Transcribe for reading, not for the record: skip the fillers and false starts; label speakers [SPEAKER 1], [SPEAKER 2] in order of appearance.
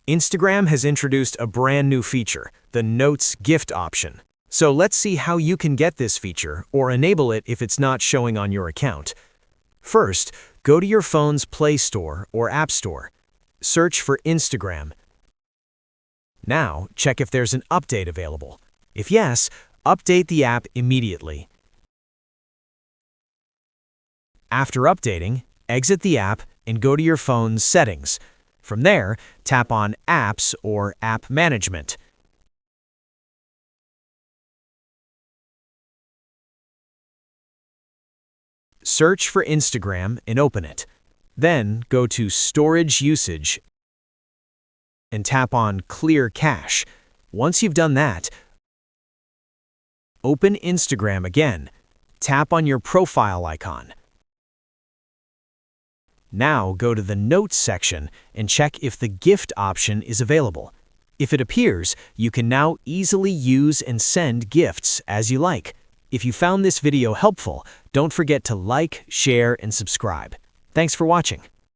[SPEAKER 1] Instagram has introduced a brand new feature, the Notes gift option. So let's see how you can get this feature or enable it if it's not showing on your account. First, go to your phone's Play Store or App Store. Search for Instagram. Now, check if there's an update available. If yes, update the app immediately. After updating, exit the app and go to your phone's settings. From there, tap on Apps or App Management. Search for Instagram and open it. Then go to Storage Usage and tap on Clear Cache. Once you've done that, open Instagram again. Tap on your profile icon. Now go to the Notes section and check if the gift option is available. If it appears, you can now easily use and send gifts as you like. If you found this video helpful, don't forget to like, share, and subscribe. Thanks for watching.